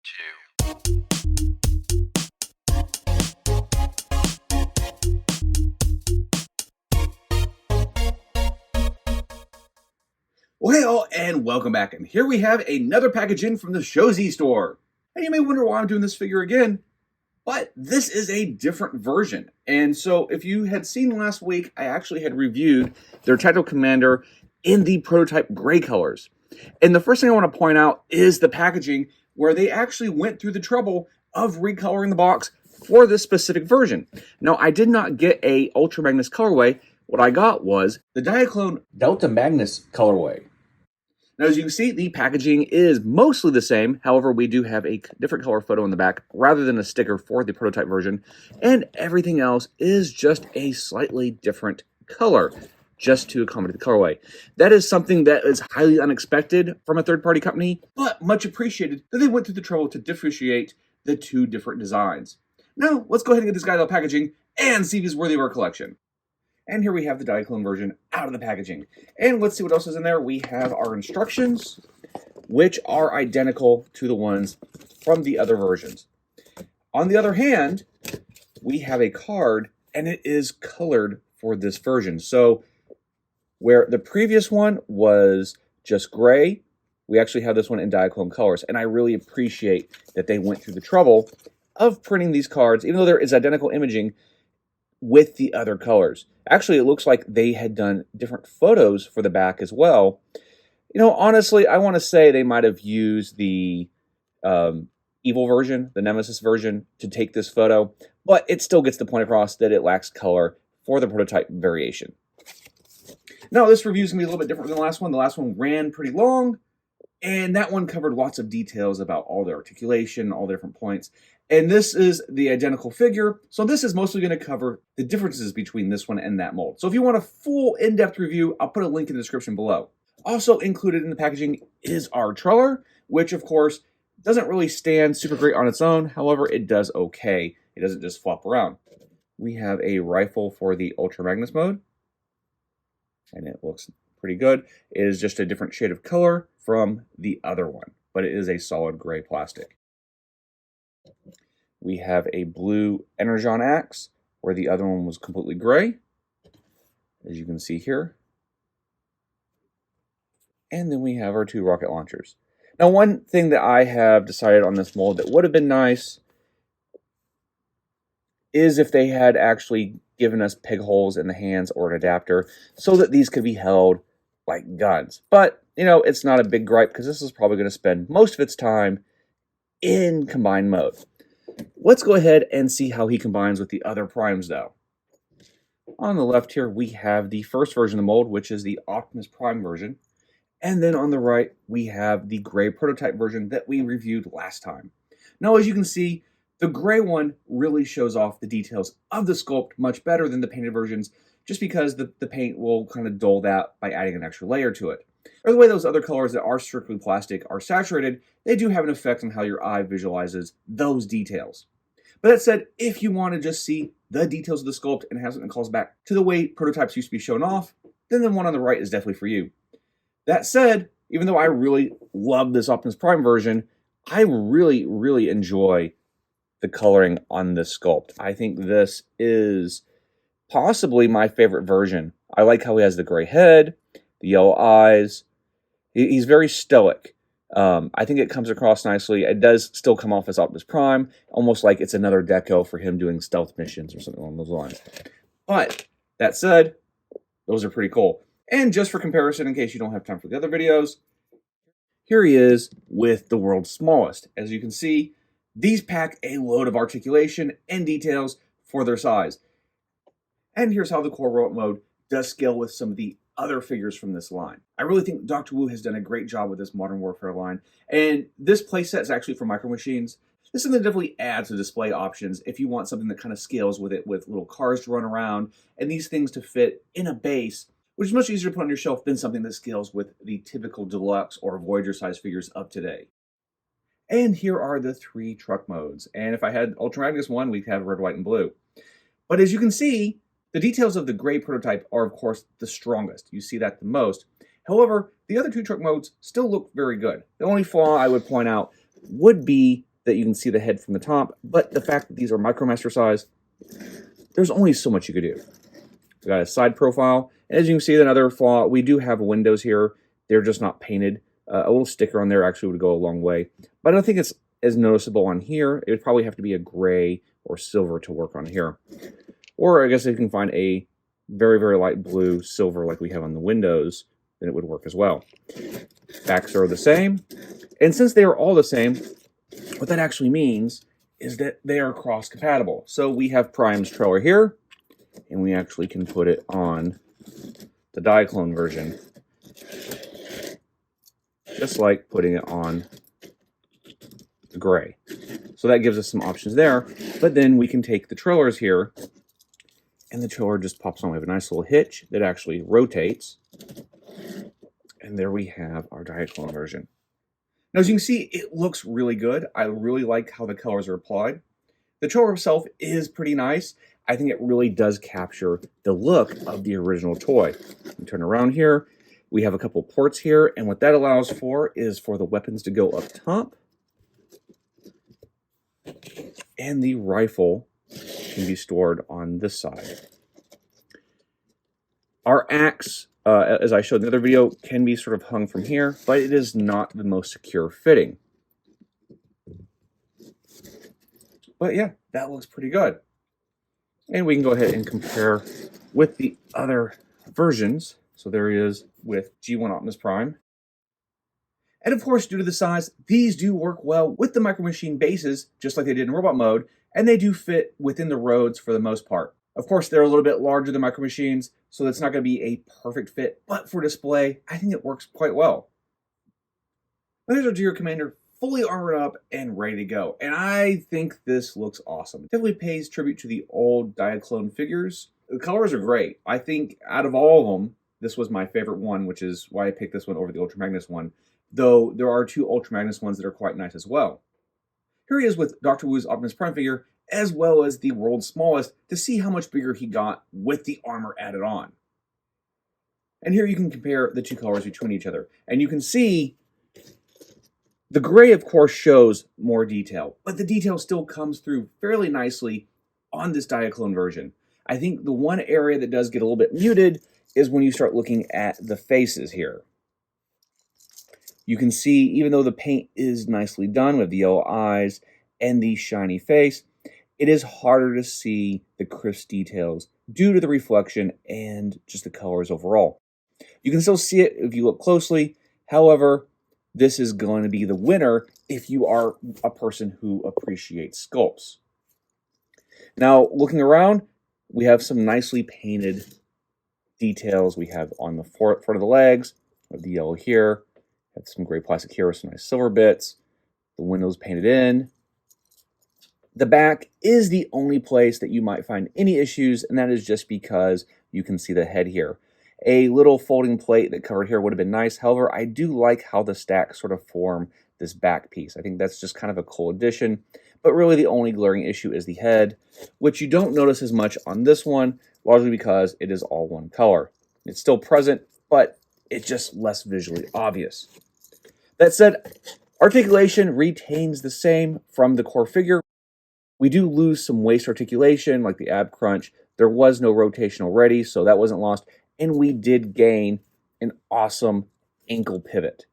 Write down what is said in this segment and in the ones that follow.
Well, hey all, and welcome back. And here we have another package in from the Shozy store. And you may wonder why I'm doing this figure again, but this is a different version. And so if you had seen last week, I actually had reviewed their Tactical Commander in the prototype gray colors. And the first thing I want to point out is the packaging, where they actually went through the trouble of recoloring the box for this specific version. Now, I did not get a Ultra Magnus colorway. What I got was the Diaclone Ultra Magnus colorway. Now, as you can see, the packaging is mostly the same. However, we do have a different color photo in the back rather than a sticker for the prototype version. And everything else is just a slightly different color, just to accommodate the colorway. That is something that is highly unexpected from a third-party company, but much appreciated that they went through the trouble to differentiate the two different designs. Now, let's go ahead and get this guy out of the packaging and see if he's worthy of our collection. And here we have the Diaclone version out of the packaging. And let's see what else is in there. We have our instructions, which are identical to the ones from the other versions. On the other hand, we have a card, and it is colored for this version. So where the previous one was just gray, we actually have this one in Diaclone colors. And I really appreciate that they went through the trouble of printing these cards, even though there is identical imaging, with the other colors. Actually, it looks like they had done different photos for the back as well. You know, honestly, I want to say they might have used the evil version, the Nemesis version, to take this photo, but it still gets the point across that it lacks color for the prototype variation. Now, this review is going to be a little bit different than the last one. The last one ran pretty long, and that one covered lots of details about all the articulation, all the different points. And this is the identical figure, so this is mostly going to cover the differences between this one and that mold. So if you want a full in-depth review, I'll put a link in the description below. Also included in the packaging is our Treller, which of course doesn't really stand super great on its own. However, it does okay. It doesn't just flop around. We have a rifle for the Ultra Magnus mode, and it looks pretty good. It is just a different shade of color from the other one, but it is a solid gray plastic. We have a blue Energon axe, where the other one was completely gray, as you can see here. And then we have our two rocket launchers. Now, one thing that I have decided on this mold that would have been nice is if they had actually given us pig holes in the hands or an adapter so that these could be held like guns. But, you know, it's not a big gripe because this is probably going to spend most of its time in combined mode. Let's go ahead and see how he combines with the other primes, though. On the left here, we have the first version of the mold, which is the Optimus Prime version. And then on the right, we have the gray prototype version that we reviewed last time. Now, as you can see, the gray one really shows off the details of the sculpt much better than the painted versions, just because the paint will kind of dull that by adding an extra layer to it. Or the way those other colors that are strictly plastic are saturated, they do have an effect on how your eye visualizes those details. But that said, if you want to just see the details of the sculpt and have something that calls back to the way prototypes used to be shown off, then the one on the right is definitely for you. That said, even though I really love this Optimus Prime version, I really enjoy the coloring on this sculpt. I think this is possibly my favorite version. I like how he has the gray head, the yellow eyes. He's very stoic. I think it comes across nicely. It does still come off as Optimus Prime, almost like it's another deco for him doing stealth missions or something along those lines. But that said, those are pretty cool. And just for comparison, in case you don't have time for the other videos, here he is with the world's smallest. As you can see, these pack a load of articulation and details for their size. And here's how the core robot mode does scale with some of the other figures from this line. I really think Dr. Wu has done a great job with this Modern Warfare line, and this playset is actually for Micro Machines. This is something that definitely adds to display options if you want something that kind of scales with it, with little cars to run around, and these things to fit in a base, which is much easier to put on your shelf than something that scales with the typical Deluxe or Voyager size figures of today. And here are the three truck modes, and if I had Ultra Magnus 1, we'd have red, white, and blue. But as you can see, the details of the gray prototype are, of course, the strongest. You see that the most. However, the other two truck modes still look very good. The only flaw I would point out would be that you can see the head from the top, but the fact that these are MicroMaster size, there's only so much you could do. We got a side profile, and as you can see, another flaw, we do have windows here. They're just not painted. A little sticker on there actually would go a long way, but I don't think it's as noticeable on here. It would probably have to be a gray or silver to work on here. Or I guess if you can find a very, very light blue, silver like we have on the windows, then it would work as well. Backs are the same. And since they are all the same, what that actually means is that they are cross-compatible. So we have Prime's trailer here, and we actually can put it on the Diaclone version, just like putting it on the gray. So that gives us some options there. But then we can take the trailers here, and the trailer just pops on. We have a nice little hitch that actually rotates. And there we have our Diaclone version. Now, as you can see, it looks really good. I really like how the colors are applied. The trailer itself is pretty nice. I think it really does capture the look of the original toy. Turn around here. We have a couple ports here, and what that allows for is for the weapons to go up top. And the rifle can be stored on this side. Our axe, as I showed in the other video, can be sort of hung from here, but it is not the most secure fitting. But yeah, that looks pretty good. And we can go ahead and compare with the other versions. So there he is with G1 Optimus Prime. And of course, due to the size, these do work well with the Micro Machine bases, just like they did in robot mode, and they do fit within the roads for the most part. Of course, they're a little bit larger than Micro Machines, so that's not going to be a perfect fit, but for display, I think it works quite well. Now there's our Deer Commander fully armored up and ready to go, and I think this looks awesome. It definitely pays tribute to the old Diaclone figures. The colors are great. I think out of all of them, this was my favorite one, which is why I picked this one over the Ultra Magnus one, though there are two Ultra Magnus ones that are quite nice as well. Here he is with Dr. Wu's Optimus Prime figure, as well as the world's smallest, to see how much bigger he got with the armor added on. And here you can compare the two colors between each other. And you can see the gray, of course, shows more detail, but the detail still comes through fairly nicely on this Diaclone version. I think the one area that does get a little bit muted is when you start looking at the faces here. You can see, even though the paint is nicely done with the yellow eyes and the shiny face, it is harder to see the crisp details due to the reflection and just the colors overall. You can still see it if you look closely. However, this is going to be the winner if you are a person who appreciates sculpts. Now, looking around, we have some nicely painted details. We have on the front of the legs, we have the yellow here, have some gray plastic here with some nice silver bits. The windows painted in. The back is the only place that you might find any issues, and that is just because you can see the head here. A little folding plate that covered here would have been nice. However, I do like how the stacks sort of form this back piece. I think that's just kind of a cool addition, but really the only glaring issue is the head, which you don't notice as much on this one, largely because it is all one color. It's still present, but it's just less visually obvious. That said, articulation retains the same from the core figure. We do lose some waist articulation, like the ab crunch. There was no rotation already, so that wasn't lost. And we did gain an awesome ankle pivot.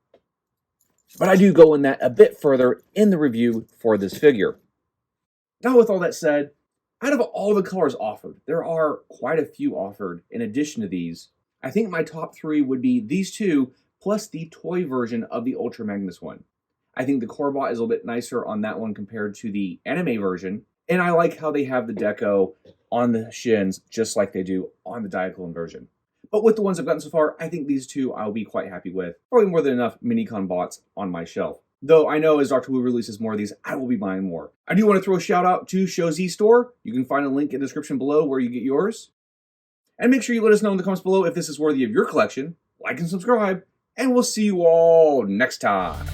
But I do go in that a bit further in the review for this figure. Now, with all that said, out of all the colors offered, there are quite a few offered in addition to these. I think my top three would be these two, plus the toy version of the Ultra Magnus one. I think the Corbot is a little bit nicer on that one compared to the anime version, and I like how they have the deco on the shins just like they do on the Diaclone version. But with the ones I've gotten so far, I think these two I'll be quite happy with. Probably more than enough Minicon bots on my shelf. Though I know as Dr. Wu releases more of these, I will be buying more. I do want to throw a shout out to ShowZ Store. You can find a link in the description below where you get yours. And make sure you let us know in the comments below if this is worthy of your collection. Like and subscribe, and we'll see you all next time.